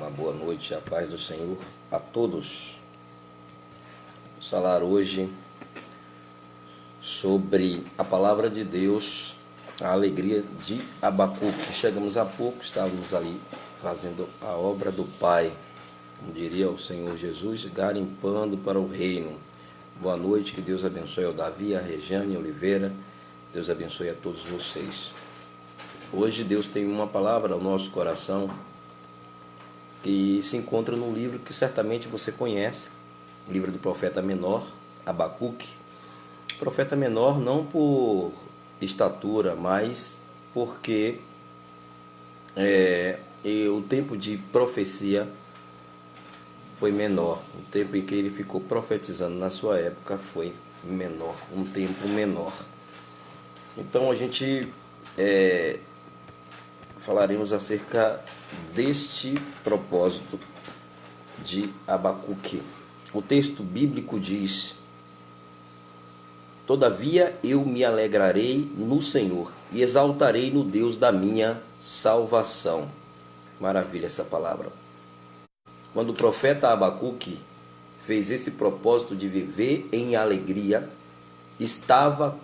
Uma boa noite, a paz do Senhor a todos. Vamos falar hoje sobre a palavra de Deus, a alegria de Abacuque. Chegamos há pouco, estávamos ali fazendo a obra do Pai, como diria o Senhor Jesus, garimpando para o reino. Boa noite, que Deus abençoe ao Davi, a Regiane Oliveira, Deus abençoe a todos vocês. Hoje Deus tem uma palavra ao nosso coração que se encontra num livro que certamente você conhece, o livro do profeta menor, Abacuque. Profeta menor não por estatura, mas porque o tempo de profecia foi menor. O tempo em que ele ficou profetizando na sua época foi menor, um tempo menor. Então a gente falaremos acerca deste propósito de Abacuque. O texto bíblico diz: todavia eu me alegrarei no Senhor e exaltarei no Deus da minha salvação. Maravilha essa palavra. Quando o profeta Abacuque fez esse propósito de viver em alegria, estava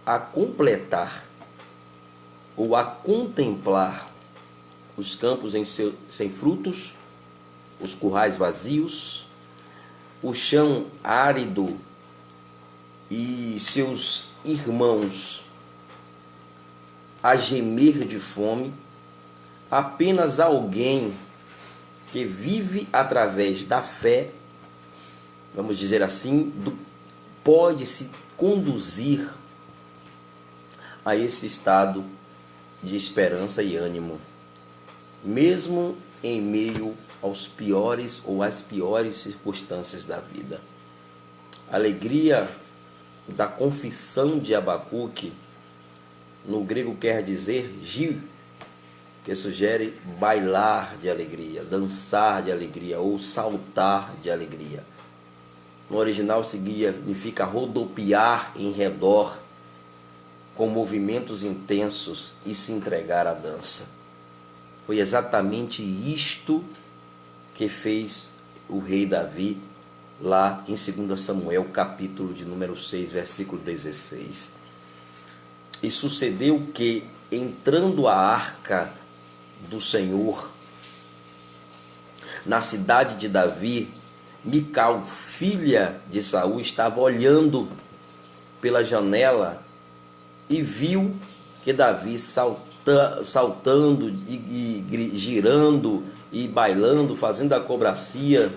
a completar ou a contemplar os campos sem frutos, os currais vazios, o chão árido e seus irmãos a gemer de fome. Apenas alguém que vive através da fé, vamos dizer assim, pode se conduzir a esse estado de esperança e ânimo, mesmo em meio aos piores ou às piores circunstâncias da vida. A alegria da confissão de Abacuque, no grego quer dizer gir, que sugere bailar de alegria, dançar de alegria ou saltar de alegria. No original significa rodopiar em redor, com movimentos intensos, e se entregar à dança. Foi exatamente isto que fez o rei Davi lá em 2 Samuel, capítulo de número 6, versículo 16. E sucedeu que, entrando a arca do Senhor na cidade de Davi, Mical, filha de Saul, estava olhando pela janela e viu que Davi saltando e girando e bailando, fazendo acrobacia.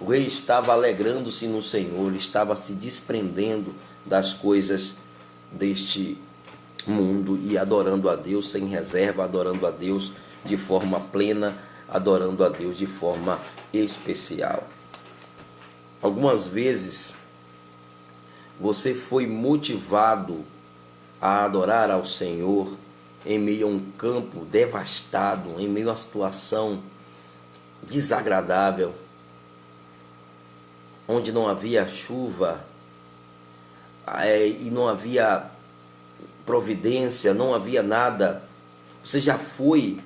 O rei estava alegrando-se no Senhor, estava se desprendendo das coisas deste mundo e adorando a Deus sem reserva, adorando a Deus de forma plena, adorando a Deus de forma especial. Algumas vezes você foi motivado a adorar ao Senhor em meio a um campo devastado, em meio a uma situação desagradável, onde não havia chuva e não havia providência, não havia nada. Você já foi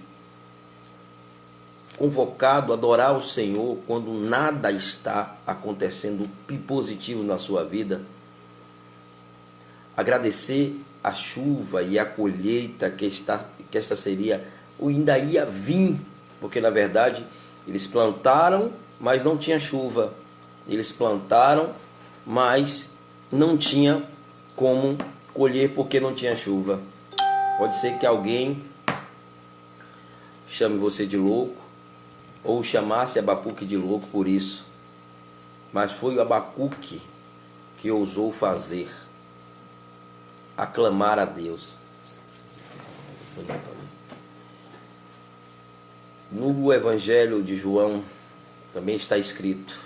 convocado a adorar o Senhor quando nada está acontecendo positivo na sua vida? Agradecer a chuva e a colheita que esta seria, ou ainda ia vir, porque na verdade eles plantaram, mas não tinha chuva. Eles plantaram, mas não tinha como colher porque não tinha chuva. Pode ser que alguém chame você de louco, ou chamasse Abacuque de louco por isso. Mas foi o Abacuque que ousou fazer, aclamar a Deus. No Evangelho de João também está escrito.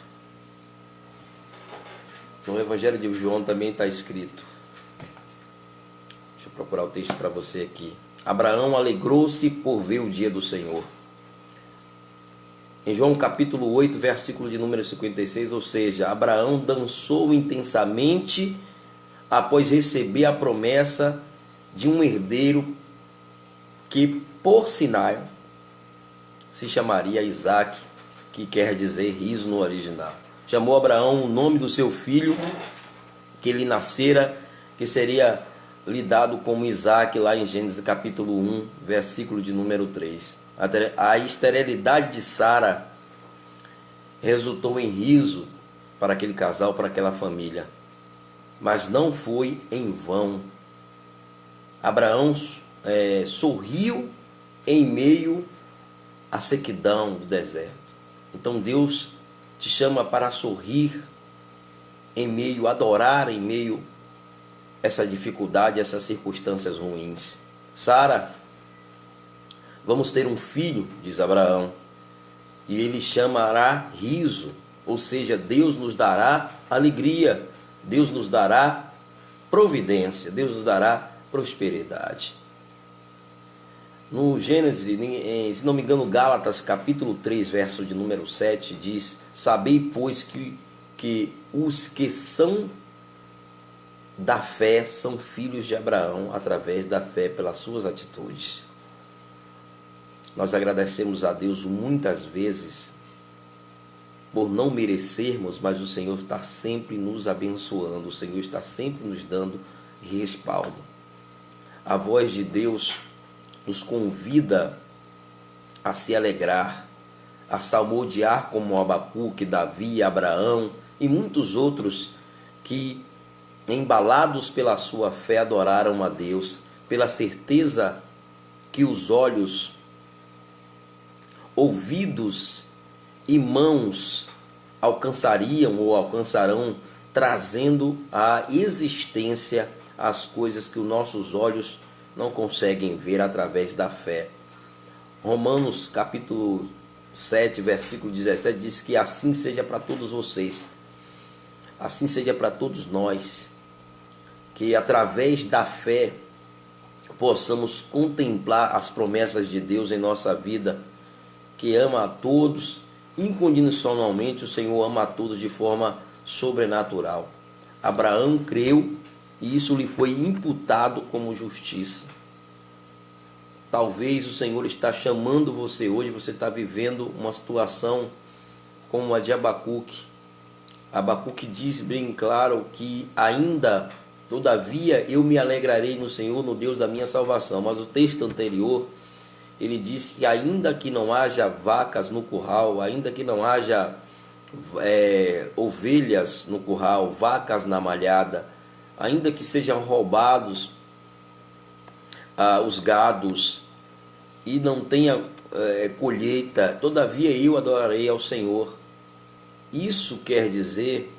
No Evangelho de João também está escrito. Deixa eu procurar o texto para você aqui. Abraão alegrou-se por ver o dia do Senhor. Em João capítulo 8, versículo de número 56, ou seja, Abraão dançou intensamente após receber a promessa de um herdeiro que, por sinal, se chamaria Isaac, que quer dizer riso no original. Chamou Abraão o nome do seu filho, que lhe nascera, que seria lhe dado como Isaac, lá em Gênesis capítulo 1, versículo de número 3. A esterilidade de Sara resultou em riso para aquele casal, para aquela família. Mas não foi em vão. Abraão sorriu em meio à sequidão do deserto. Então Deus te chama para sorrir em meio, adorar em meio a essa dificuldade, essas circunstâncias ruins. Sara, vamos ter um filho, diz Abraão, e ele chamará riso, ou seja, Deus nos dará alegria, Deus nos dará providência, Deus nos dará prosperidade. No Gênesis, se não me engano, Gálatas capítulo 3, verso de número 7, diz: sabei, pois, que os que são da fé são filhos de Abraão, através da fé, pelas suas atitudes. Nós agradecemos a Deus muitas vezes por não merecermos, mas o Senhor está sempre nos abençoando, o Senhor está sempre nos dando respaldo. A voz de Deus nos convida a se alegrar, a salmodiar como Abacuque, Davi, Abraão e muitos outros que, embalados pela sua fé, adoraram a Deus, pela certeza que os olhos, ouvidos e mãos alcançariam ou alcançarão, trazendo à existência as coisas que os nossos olhos não conseguem ver através da fé. Romanos capítulo 7, versículo 17 diz que assim seja para todos vocês, assim seja para todos nós, que através da fé possamos contemplar as promessas de Deus em nossa vida, que ama a todos incondicionalmente. O Senhor ama a todos de forma sobrenatural. Abraão creu e isso lhe foi imputado como justiça. Talvez o Senhor está chamando você hoje, você está vivendo uma situação como a de Abacuque. Abacuque diz bem claro que ainda, todavia, eu me alegrarei no Senhor, no Deus da minha salvação. Mas o texto anterior, ele diz que ainda que não haja vacas no curral, ainda que não haja ovelhas no curral, vacas na malhada, ainda que sejam roubados os gados e não tenha colheita, todavia eu adorarei ao Senhor. Isso quer dizer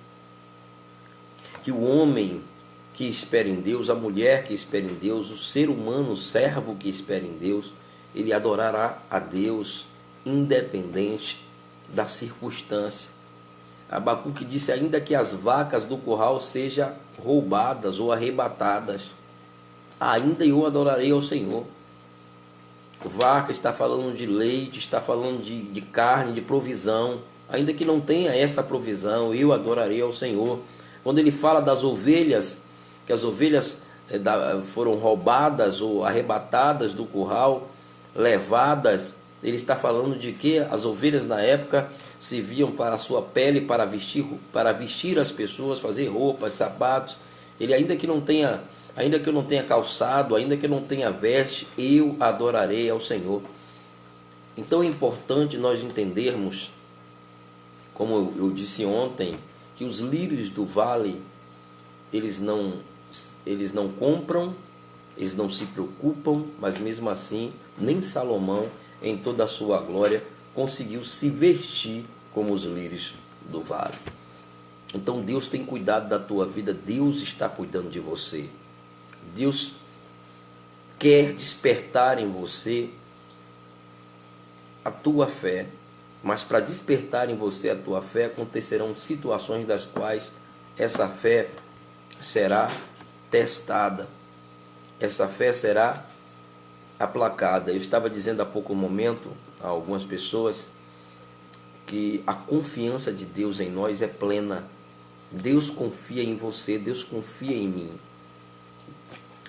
que o homem que espera em Deus, a mulher que espera em Deus, o ser humano, o servo que espera em Deus, ele adorará a Deus independente da circunstância. Abacuque disse: ainda que as vacas do curral sejam roubadas ou arrebatadas, ainda eu adorarei ao Senhor. Vaca está falando de leite, está falando de carne, de provisão. Ainda que não tenha essa provisão, eu adorarei ao Senhor. Quando ele fala das ovelhas, que as ovelhas foram roubadas ou arrebatadas do curral, levadas, ele está falando de que as ovelhas na época serviam para a sua pele, para vestir as pessoas, fazer roupas, sapatos. Ele, ainda que eu não tenha calçado, ainda que eu não tenha veste, eu adorarei ao Senhor. Então é importante nós entendermos, como eu disse ontem, que os lírios do vale, eles não compram, eles não se preocupam, mas mesmo assim, nem Salomão, em toda a sua glória, conseguiu se vestir como os lírios do vale. Então Deus tem cuidado da tua vida, Deus está cuidando de você. Deus quer despertar em você a tua fé, mas para despertar em você a tua fé, acontecerão situações das quais essa fé será testada, essa fé será aplacada. Eu estava dizendo há pouco momento a algumas pessoas que a confiança de Deus em nós é plena. Deus confia em você, Deus confia em mim.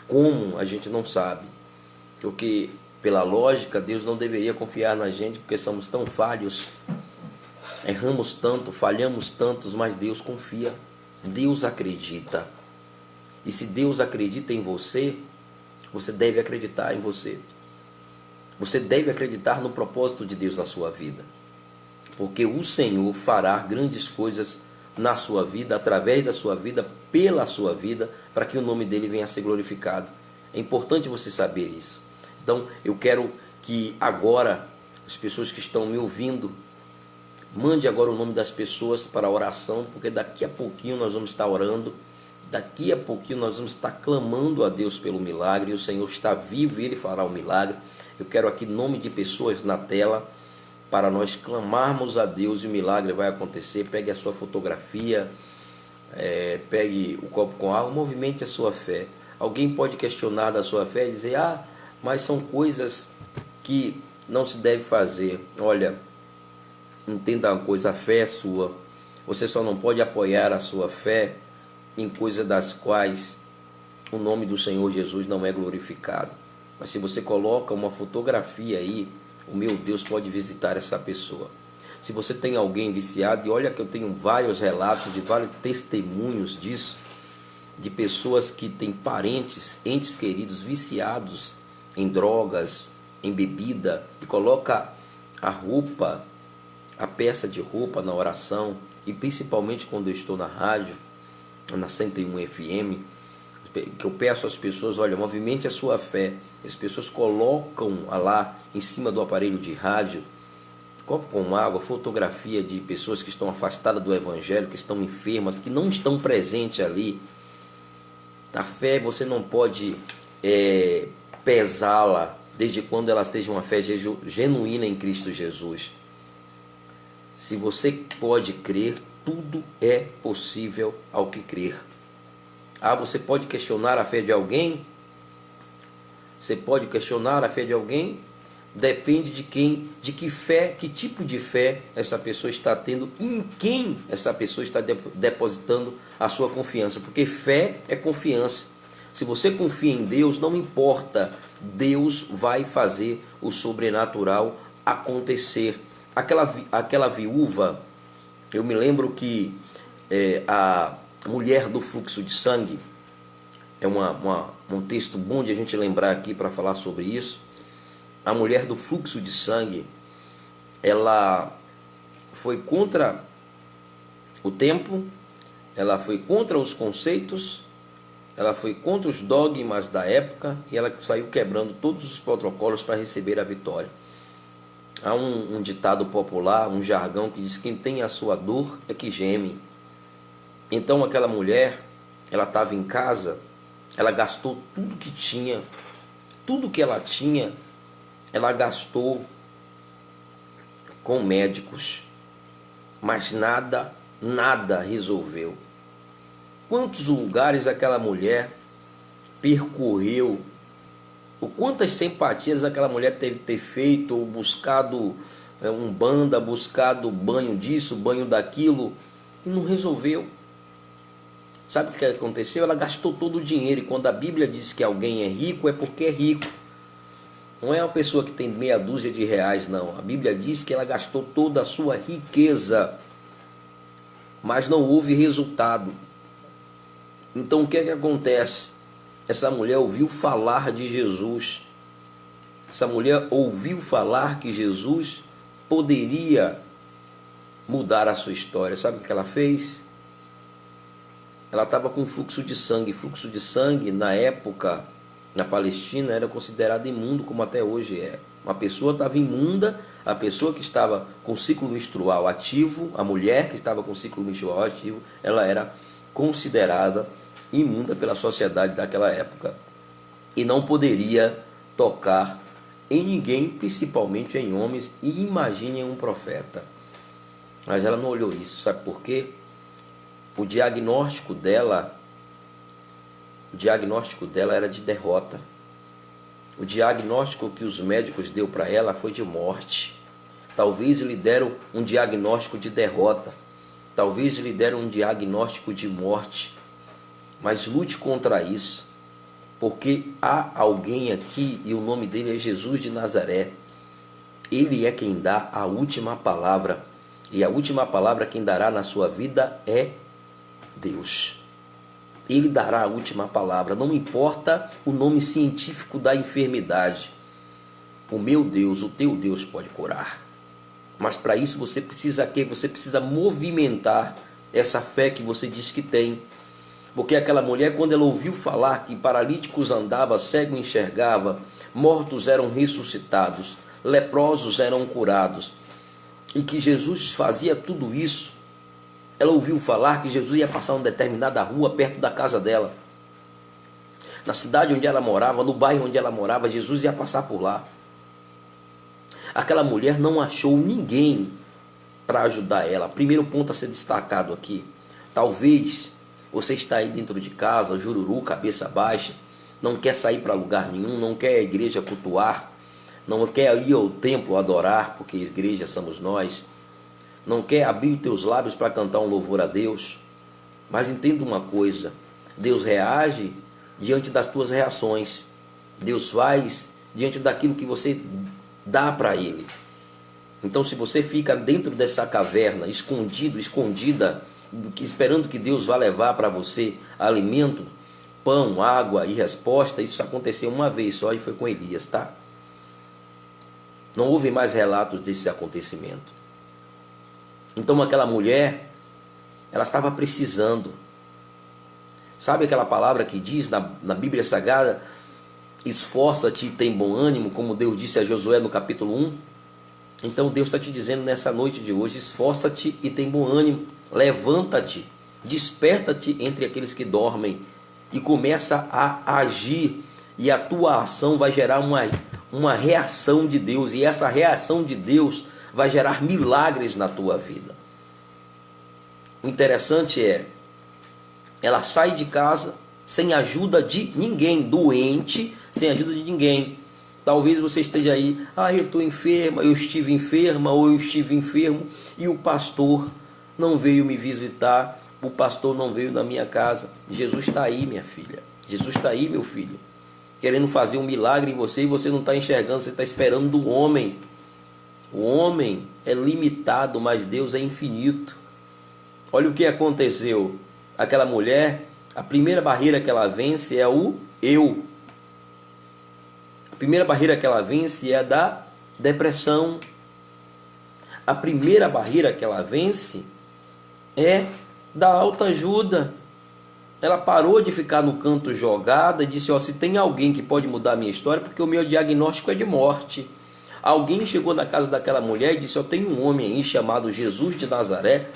Como? A gente não sabe. Porque Pela lógica, Deus não deveria confiar na gente porque somos tão falhos, erramos tanto, falhamos tantos, mas Deus confia, Deus acredita. E se Deus acredita em você, você deve acreditar em você. Você deve acreditar no propósito de Deus na sua vida. Porque o Senhor fará grandes coisas na sua vida, através da sua vida, pela sua vida, para que o nome dele venha a ser glorificado. É importante você saber isso. Então, eu quero que agora, as pessoas que estão me ouvindo, mande agora o nome das pessoas para a oração, porque daqui a pouquinho nós vamos estar orando, daqui a pouquinho nós vamos estar clamando a Deus pelo milagre, e o Senhor está vivo e Ele fará o milagre. Eu quero aqui nome de pessoas na tela, para nós clamarmos a Deus e o milagre vai acontecer. Pegue a sua fotografia, pegue o copo com água, movimente a sua fé. Alguém pode questionar da sua fé e dizer, mas são coisas que não se deve fazer. Olha, entenda uma coisa, a fé é sua. Você só não pode apoiar a sua fé em coisas das quais o nome do Senhor Jesus não é glorificado. Mas se você coloca uma fotografia aí, o meu Deus pode visitar essa pessoa. Se você tem alguém viciado, e olha que eu tenho vários relatos e vários testemunhos disso, de pessoas que têm parentes, entes queridos viciados em drogas, em bebida, e coloca a roupa, a peça de roupa na oração, e principalmente quando eu estou na rádio, na 101 FM, que eu peço às pessoas, olha, movimente a sua fé. As pessoas colocam lá em cima do aparelho de rádio, copo com água, fotografia de pessoas que estão afastadas do evangelho, que estão enfermas, que não estão presentes ali. A fé você não pode pesá-la desde quando ela seja uma fé genuína em Cristo Jesus. Se você pode crer, tudo é possível ao que crer. Você pode questionar a fé de alguém? Você pode questionar a fé de alguém? Depende de que fé, que tipo de fé essa pessoa está tendo e em quem essa pessoa está depositando a sua confiança. Porque fé é confiança. Se você confia em Deus, não importa, Deus vai fazer o sobrenatural acontecer. Aquela viúva, eu me lembro que a mulher do fluxo de sangue, é um texto bom de a gente lembrar aqui para falar sobre isso. A mulher do fluxo de sangue, ela foi contra o tempo, ela foi contra os conceitos, ela foi contra os dogmas da época e ela saiu quebrando todos os protocolos para receber a vitória. Há um ditado popular, um jargão que diz: quem tem a sua dor é que geme. Então aquela mulher, ela estava em casa, ela gastou tudo que tinha, tudo que ela tinha, ela gastou com médicos, mas nada resolveu. Quantos lugares aquela mulher percorreu, o quantas simpatias aquela mulher teve que ter feito, ou buscado umbanda, buscado banho disso, banho daquilo, e não resolveu. Sabe o que aconteceu? Ela gastou todo o dinheiro, e quando a Bíblia diz que alguém é rico, é porque é rico. Não é uma pessoa que tem meia dúzia de reais, não. A Bíblia diz que ela gastou toda a sua riqueza, mas não houve resultado. Então o que é que acontece? Essa mulher ouviu falar de Jesus. Essa mulher ouviu falar que Jesus poderia mudar a sua história. Sabe o que ela fez? Ela estava com fluxo de sangue. Fluxo de sangue, na época, na Palestina, era considerado imundo, como até hoje é. Uma pessoa estava imunda, a pessoa que estava com ciclo menstrual ativo, a mulher que estava com ciclo menstrual ativo, ela era considerada imunda pela sociedade daquela época. E não poderia tocar em ninguém, principalmente em homens, e imagine um profeta. Mas ela não olhou isso, sabe por quê? O diagnóstico dela era de derrota. O diagnóstico que os médicos deu para ela foi de morte. Talvez lhe deram um diagnóstico de derrota. Talvez lhe deram um diagnóstico de morte. Mas lute contra isso. porque há alguém aqui e o nome dele é Jesus de Nazaré. Ele é quem dá a última palavra. E a última palavra quem dará na sua vida é Deus. Ele dará a última palavra. Não importa o nome científico da enfermidade. O meu Deus, o teu Deus pode curar. Mas para isso você precisa quê? Você precisa movimentar essa fé que você diz que tem. Porque aquela mulher, quando ela ouviu falar que paralíticos andavam, cego enxergava, mortos eram ressuscitados, leprosos eram curados, e que Jesus fazia tudo isso, ela ouviu falar que Jesus ia passar uma determinada rua perto da casa dela. Na cidade onde ela morava, no bairro onde ela morava, Jesus ia passar por lá. Aquela mulher não achou ninguém para ajudar ela. Primeiro ponto a ser destacado aqui. Talvez você está aí dentro de casa, jururu, cabeça baixa, não quer sair para lugar nenhum, não quer a igreja cultuar, não quer ir ao templo adorar, porque a igreja somos nós, não quer abrir os teus lábios para cantar um louvor a Deus. Mas entenda uma coisa, Deus reage diante das tuas reações. Deus faz diante daquilo que você dá para Ele. Então, se você fica dentro dessa caverna, escondido, escondida, esperando que Deus vá levar para você alimento, pão, água e resposta, isso aconteceu uma vez só e foi com Elias, tá? Não houve mais relatos desse acontecimento. Então aquela mulher, ela estava precisando. Sabe aquela palavra que diz na Bíblia Sagrada, esforça-te e tem bom ânimo, como Deus disse a Josué no capítulo 1? Então Deus está te dizendo nessa noite de hoje, esforça-te e tem bom ânimo, levanta-te, desperta-te entre aqueles que dormem e começa a agir, e a tua ação vai gerar uma reação de Deus, e essa reação de Deus vai gerar milagres na tua vida. O interessante é, ela sai de casa sem ajuda de ninguém, doente, sem ajuda de ninguém. Talvez você esteja aí, eu estou enferma, eu estive enferma, ou eu estive enfermo, e o pastor não veio me visitar, o pastor não veio na minha casa. Jesus está aí, minha filha, Jesus está aí, meu filho, querendo fazer um milagre em você, e você não está enxergando, você está esperando do homem. O homem é limitado, mas Deus é infinito. Olha o que aconteceu. Aquela mulher, a primeira barreira que ela vence é o eu. A primeira barreira que ela vence é a da depressão. A primeira barreira que ela vence é da autoajuda. Ela parou de ficar no canto jogada e disse, se tem alguém que pode mudar a minha história, porque o meu diagnóstico é de morte. Alguém chegou na casa daquela mulher e disse, tem um homem aí chamado Jesus de Nazaré,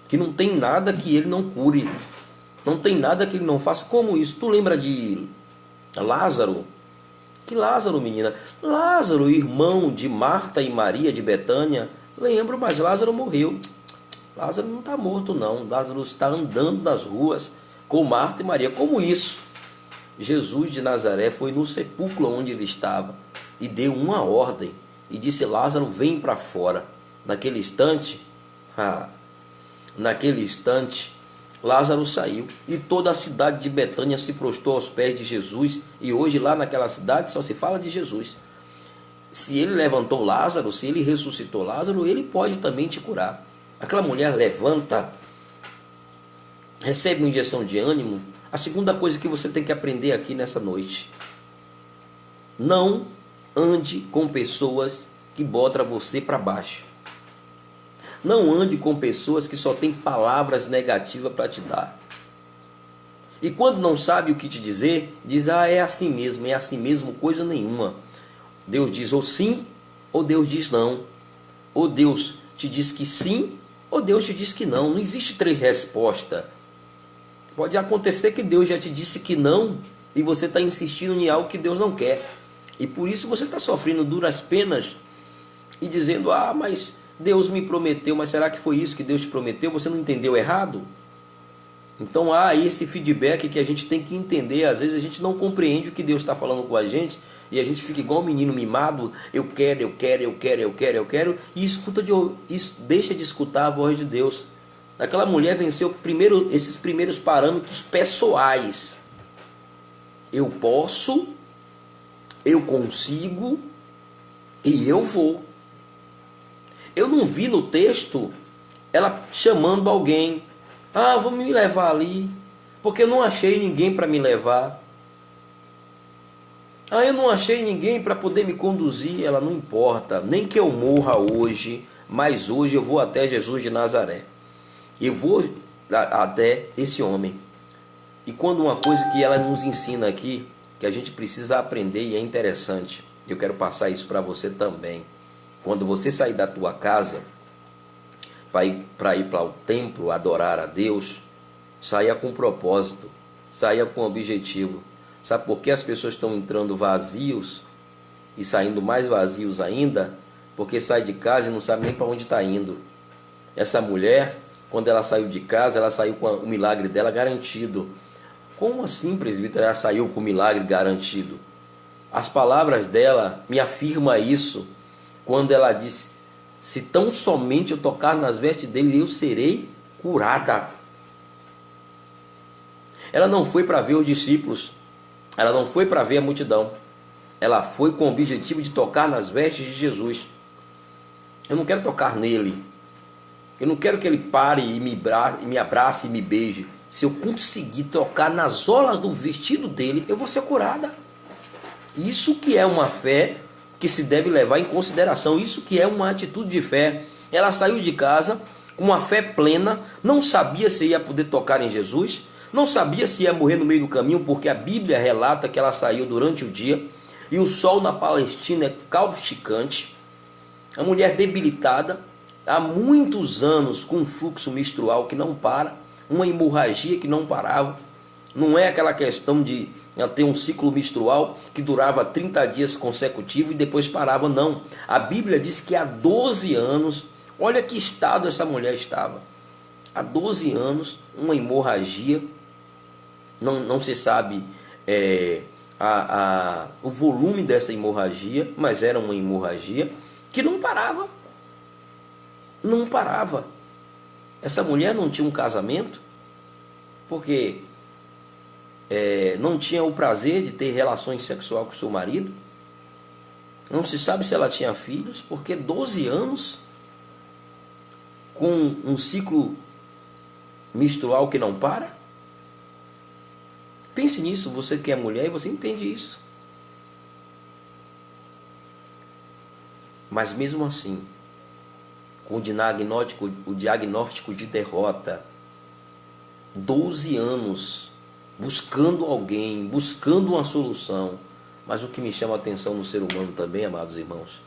que não tem nada que ele não cure, não tem nada que ele não faça. Como isso? Tu lembra de Lázaro? Que Lázaro, menina? Lázaro, irmão de Marta e Maria de Betânia. Lembro, mas Lázaro morreu. Lázaro não está morto não, Lázaro está andando nas ruas com Marta e Maria. Como isso? Jesus de Nazaré foi no sepulcro onde ele estava e deu uma ordem e disse, Lázaro, vem para fora. Naquele instante, Lázaro saiu e toda a cidade de Betânia se prostrou aos pés de Jesus, e hoje lá naquela cidade só se fala de Jesus. Se ele levantou Lázaro, se ele ressuscitou Lázaro, ele pode também te curar. Aquela mulher levanta, recebe uma injeção de ânimo. A segunda coisa que você tem que aprender aqui nessa noite: não ande com pessoas que botam você para baixo. Não ande com pessoas que só têm palavras negativas para te dar. E quando não sabe o que te dizer, diz, é assim mesmo, coisa nenhuma. Deus diz ou sim, ou Deus diz não. Ou Deus te diz que sim, ou Deus te diz que não. Não existe três respostas. Pode acontecer que Deus já te disse que não, e você está insistindo em algo que Deus não quer. E por isso você está sofrendo duras penas e dizendo, mas Deus me prometeu, mas será que foi isso que Deus te prometeu? Você não entendeu errado? Então há esse feedback que a gente tem que entender. Às vezes a gente não compreende o que Deus está falando com a gente, e a gente fica igual um menino mimado, eu quero, e deixa de escutar a voz de Deus. Aquela mulher venceu esses primeiros parâmetros pessoais. Eu posso, eu consigo e eu vou. Eu não vi no texto ela chamando alguém. Ah, vamos me levar ali, porque eu não achei ninguém para me levar. Ah, eu não achei ninguém para poder me conduzir. Ela não importa, nem que eu morra hoje, mas hoje eu vou até Jesus de Nazaré. Eu vou até esse homem. E quando uma coisa que ela nos ensina aqui, que a gente precisa aprender e é interessante, eu quero passar isso para você também. Quando você sair da tua casa para ir para o templo adorar a Deus, saia com propósito, saia com objetivo. Sabe por que as pessoas estão entrando vazios e saindo mais vazios ainda? Porque sai de casa e não sabe nem para onde está indo. Essa mulher, quando ela saiu de casa, ela saiu com o milagre dela garantido. Como assim, presbítero? Ela saiu com o milagre garantido. As palavras dela me afirmam isso, quando ela disse: se tão somente eu tocar nas vestes dele, eu serei curada. Ela não foi para ver os discípulos, ela não foi para ver a multidão, ela foi com o objetivo de tocar nas vestes de Jesus. Eu não quero tocar nele, eu não quero que ele pare e me abrace e me beije. Se eu conseguir tocar nas olas do vestido dele, eu vou ser curada. Isso que é uma fé que se deve levar em consideração, isso que é uma atitude de fé. Ela saiu de casa com uma fé plena, não sabia se ia poder tocar em Jesus, não sabia se ia morrer no meio do caminho, porque a Bíblia relata que ela saiu durante o dia e o sol na Palestina é causticante. A mulher debilitada, há muitos anos com um fluxo menstrual que não para, uma hemorragia que não parava. Não é aquela questão de ela ter um ciclo menstrual que durava 30 dias consecutivos e depois parava, não. A Bíblia diz que há 12 anos, olha que estado essa mulher estava. Há 12 anos, uma hemorragia, não se sabe o volume dessa hemorragia, mas era uma hemorragia que não parava. Não parava. Essa mulher não tinha um casamento, porque não tinha o prazer de ter relações sexuais com seu marido. Não se sabe se ela tinha filhos, porque 12 anos com um ciclo menstrual que não para. Pense nisso, você que é mulher e você entende isso. Mas mesmo assim, com o diagnóstico de derrota, 12 anos buscando alguém, buscando uma solução. Mas o que me chama a atenção no ser humano também, amados irmãos,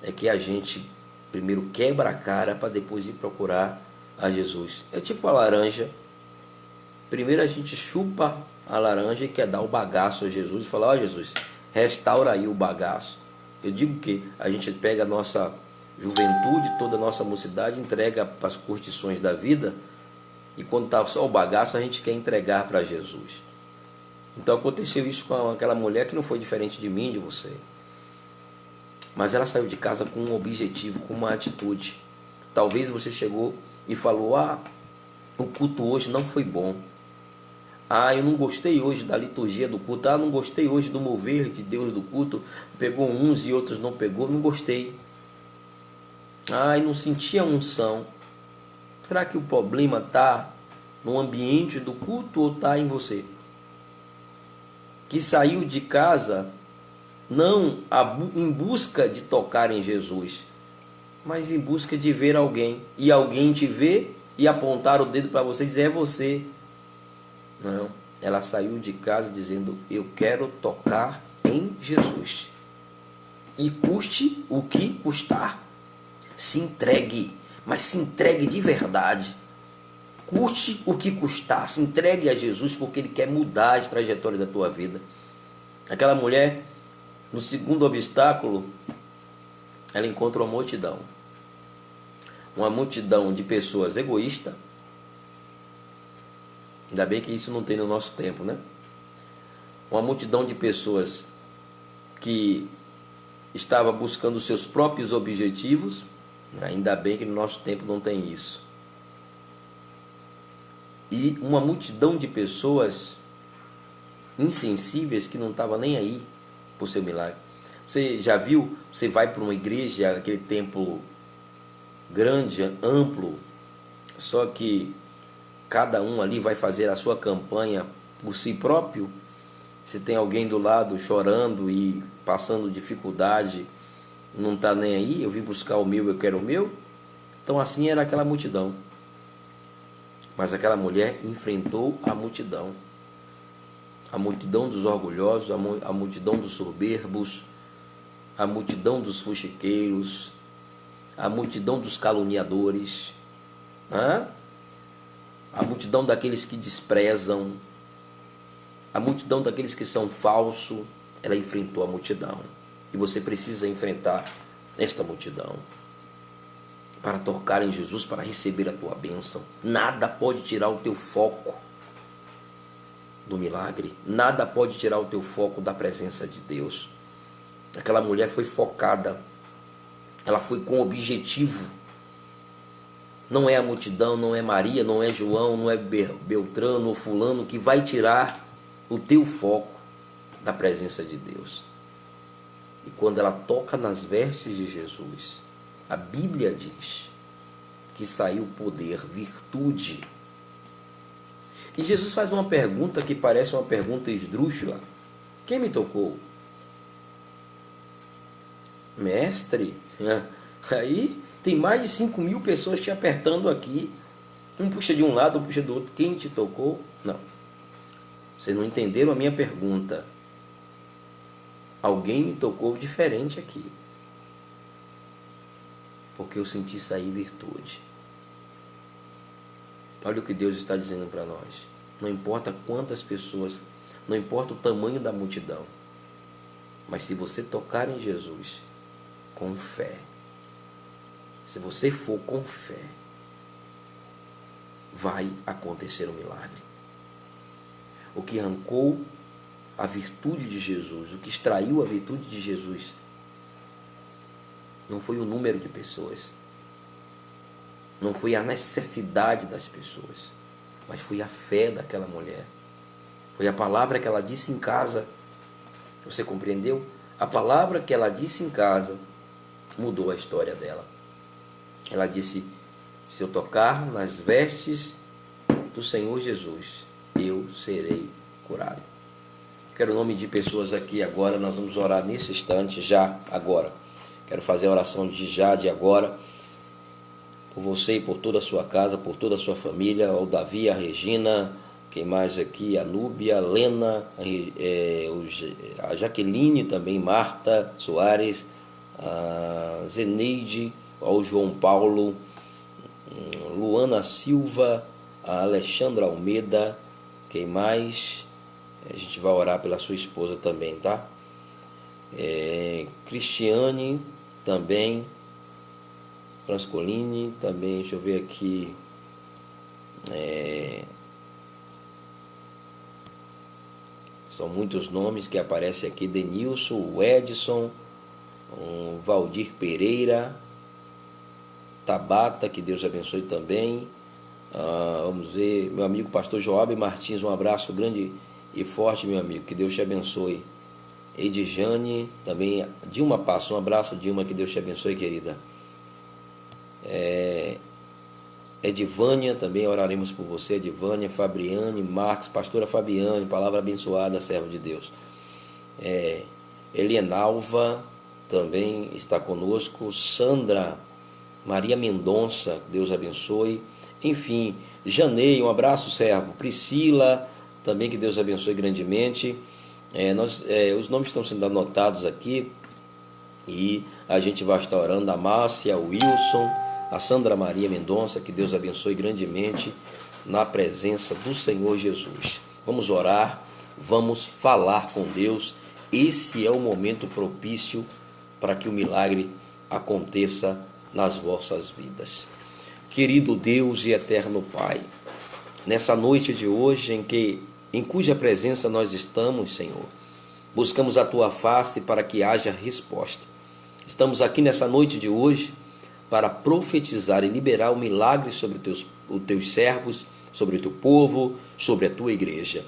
é que a gente primeiro quebra a cara para depois ir procurar a Jesus. É tipo a laranja. Primeiro a gente chupa a laranja e quer dar o bagaço a Jesus e fala: ó, Jesus, restaura aí o bagaço. Eu digo que a gente pega a nossa juventude, toda a nossa mocidade, entrega para as curtições da vida, e quando está só o bagaço a gente quer entregar para Jesus. Então aconteceu isso com aquela mulher, que não foi diferente de mim, de você. Mas ela saiu de casa com um objetivo, com uma atitude. Talvez você chegou e falou: ah, o culto hoje não foi bom. Ah, eu não gostei hoje da liturgia do culto. Ah, não gostei hoje do mover de Deus do culto. Pegou uns e outros não pegou. Não gostei. Ah, eu não senti a unção. Será que o problema está no ambiente do culto ou está em você? Que saiu de casa não em busca de tocar em Jesus, mas em busca de ver alguém. E alguém te ver e apontar o dedo para você e dizer: é você. Não, ela saiu de casa dizendo: eu quero tocar em Jesus. E custe o que custar. Se entregue, mas se entregue de verdade. Custe o que custar, se entregue a Jesus, porque Ele quer mudar a trajetória da tua vida. Aquela mulher, no segundo obstáculo, ela encontra uma multidão. Uma multidão de pessoas egoístas. Ainda bem que isso não tem no nosso tempo, né? Uma multidão de pessoas que estava buscando seus próprios objetivos. Ainda bem que no nosso tempo não tem isso. E uma multidão de pessoas insensíveis que não estavam nem aí por seu milagre. Você já viu? Você vai para uma igreja, aquele templo grande, amplo, só que cada um ali vai fazer a sua campanha por si próprio. Se tem alguém do lado chorando e passando dificuldade, não está nem aí, eu vim buscar o meu, eu quero o meu. Então assim era aquela multidão. Mas aquela mulher enfrentou a multidão dos orgulhosos, a multidão dos soberbos, a multidão dos fuxiqueiros, a multidão dos caluniadores, a multidão daqueles que desprezam, a multidão daqueles que são falsos. Ela enfrentou a multidão. E você precisa enfrentar esta multidão para tocar em Jesus, para receber a tua bênção. Nada pode tirar o teu foco do milagre. Nada pode tirar o teu foco da presença de Deus. Aquela mulher foi focada. Ela foi com objetivo. Não é a multidão, não é Maria, não é João, não é Beltrano ou fulano que vai tirar o teu foco da presença de Deus. E quando ela toca nas vestes de Jesus, a Bíblia diz que saiu poder, virtude. E Jesus faz uma pergunta que parece uma pergunta esdrúxula. Quem me tocou? Mestre, aí tem mais de 5.000 pessoas te apertando aqui. Um puxa de um lado, um puxa do outro. Quem te tocou? Não. Vocês não entenderam a minha pergunta. Alguém me tocou diferente aqui. Porque eu senti sair virtude. Olha o que Deus está dizendo para nós. Não importa quantas pessoas, não importa o tamanho da multidão, mas se você tocar em Jesus com fé, se você for com fé, vai acontecer um milagre. O que arrancou a virtude de Jesus, o que extraiu a virtude de Jesus, não foi o número de pessoas, não foi a necessidade das pessoas, mas foi a fé daquela mulher. Foi a palavra que ela disse em casa. Você compreendeu? A palavra que ela disse em casa mudou a história dela. Ela disse: se eu tocar nas vestes do Senhor Jesus, eu serei curado. Quero o nome de pessoas aqui agora. Nós vamos orar nesse instante, já agora. Quero fazer a oração de agora, por você e por toda a sua casa, por toda a sua família, o Davi, a Regina, quem mais aqui? A Núbia, a Lena, a Jaqueline também, Marta Soares, a Zeneide, ao João Paulo, Luana Silva, a Alexandra Almeida, quem mais? A gente vai orar pela sua esposa também, tá? Cristiane também, Franscoline também, deixa eu ver aqui, são muitos nomes que aparecem aqui: Denilson, o Edson, Valdir Pereira, Tabata, que Deus abençoe também. Vamos ver, meu amigo pastor Joab Martins, um abraço grande e forte, meu amigo, que Deus te abençoe. Edjane, também, Dilma Passo, um abraço, Dilma, que Deus te abençoe, querida. Edivânia, também oraremos por você, Edivânia, Fabiane, Marques, pastora Fabiane, palavra abençoada, servo de Deus. Elienalva também está conosco, Sandra Maria Mendonça, Deus abençoe. Enfim, Janei, um abraço, servo. Priscila, também que Deus abençoe grandemente. Os nomes estão sendo anotados aqui e a gente vai estar orando. A Márcia, o Wilson, a Sandra Maria Mendonça, que Deus abençoe grandemente na presença do Senhor Jesus. Vamos orar, vamos falar com Deus. Esse é o momento propício para que o milagre aconteça nas vossas vidas. Querido Deus e eterno Pai, nessa noite de hoje em cuja presença nós estamos, Senhor, buscamos a Tua face para que haja resposta. Estamos aqui nessa noite de hoje para profetizar e liberar o milagre sobre os teus servos, sobre o teu povo, sobre a Tua igreja.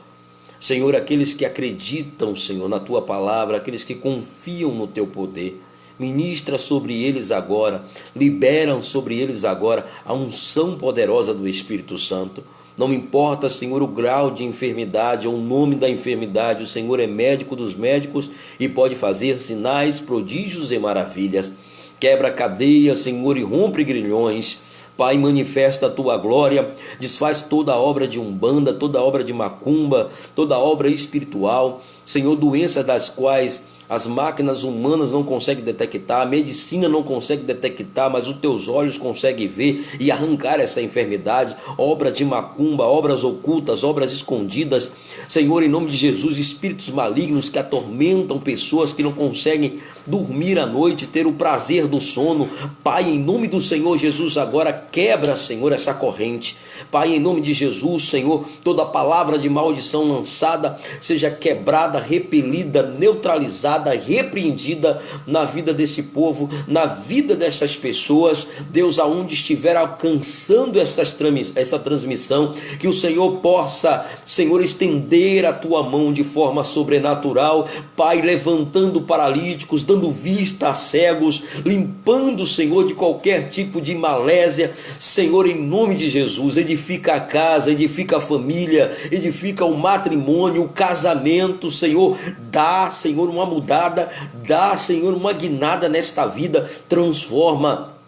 Senhor, aqueles que acreditam, Senhor, na Tua palavra, aqueles que confiam no Teu poder. Ministra sobre eles agora, liberam sobre eles agora a unção poderosa do Espírito Santo. Não importa, Senhor, o grau de enfermidade ou o nome da enfermidade, o Senhor é médico dos médicos e pode fazer sinais, prodígios e maravilhas. Quebra cadeias, Senhor, e rompe grilhões. Pai, manifesta a Tua glória, desfaz toda a obra de umbanda, toda a obra de macumba, toda a obra espiritual. Senhor, doenças das quais as máquinas humanas não conseguem detectar, a medicina não consegue detectar, mas os teus olhos conseguem ver e arrancar essa enfermidade, obra de macumba, obras ocultas, obras escondidas. Senhor, em nome de Jesus, espíritos malignos que atormentam pessoas que não conseguem dormir à noite, ter o prazer do sono. Pai, em nome do Senhor Jesus, agora quebra, Senhor, essa corrente. Pai, em nome de Jesus, Senhor, toda palavra de maldição lançada seja quebrada, repelida, neutralizada, repreendida na vida desse povo, na vida dessas pessoas. Deus, aonde estiver alcançando essa transmissão, que o Senhor possa, Senhor, estender a Tua mão de forma sobrenatural, Pai, levantando paralíticos, dando vista a cegos, limpando, Senhor, de qualquer tipo de malésia. Senhor, em nome de Jesus, edifica a casa, edifica a família, edifica o matrimônio, o casamento. Senhor, dá, Senhor, uma mudada, dá, Senhor, uma guinada nesta vida, transforma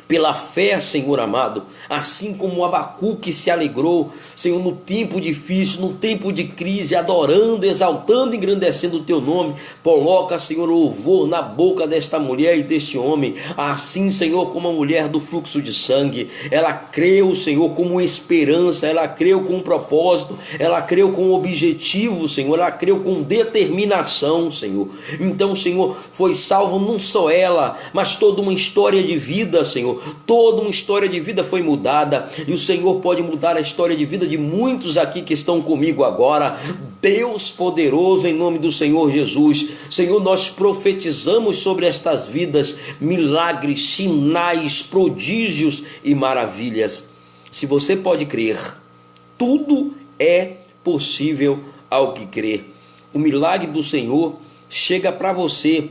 pela fé, Senhor amado, assim como Abacuque se alegrou, Senhor, no tempo difícil, no tempo de crise, adorando, exaltando, engrandecendo o Teu nome. Coloca, Senhor, louvor na boca desta mulher e deste homem, assim, Senhor, como a mulher do fluxo de sangue. Ela creu, Senhor, com esperança, ela creu com propósito, ela creu com objetivo, Senhor, ela creu com determinação, Senhor. Então, Senhor, foi salvo não só ela, mas toda uma história de vida, Senhor. Toda uma história de vida foi mudada, e o Senhor pode mudar a história de vida de muitos aqui que estão comigo agora. Deus poderoso, em nome do Senhor Jesus, Senhor, nós profetizamos sobre estas vidas milagres, sinais, prodígios e maravilhas. Se você pode crer, tudo é possível ao que crê. O milagre do Senhor chega para você.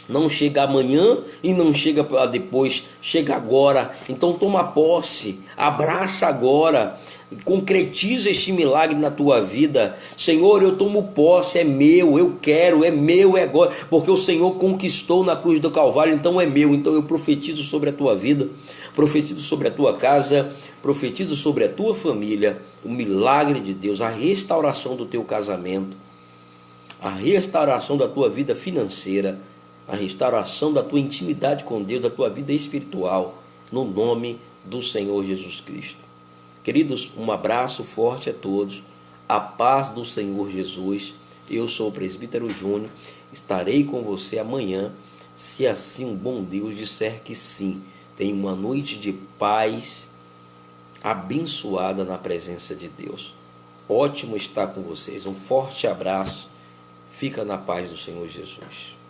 Não chega amanhã e não chega para depois, chega agora. Então toma posse, abraça agora, concretiza este milagre na tua vida. Senhor, eu tomo posse, é meu, eu quero, é meu, é agora, porque o Senhor conquistou na cruz do Calvário, então é meu. Então eu profetizo sobre a tua vida, profetizo sobre a tua casa, profetizo sobre a tua família, o milagre de Deus, a restauração do teu casamento, a restauração da tua vida financeira, a restauração da tua intimidade com Deus, da tua vida espiritual, no nome do Senhor Jesus Cristo. Queridos, um abraço forte a todos, a paz do Senhor Jesus. Eu sou o presbítero Júnior, estarei com você amanhã, se assim um bom Deus disser que sim. Tenha uma noite de paz, abençoada na presença de Deus. Ótimo estar com vocês, um forte abraço, fica na paz do Senhor Jesus.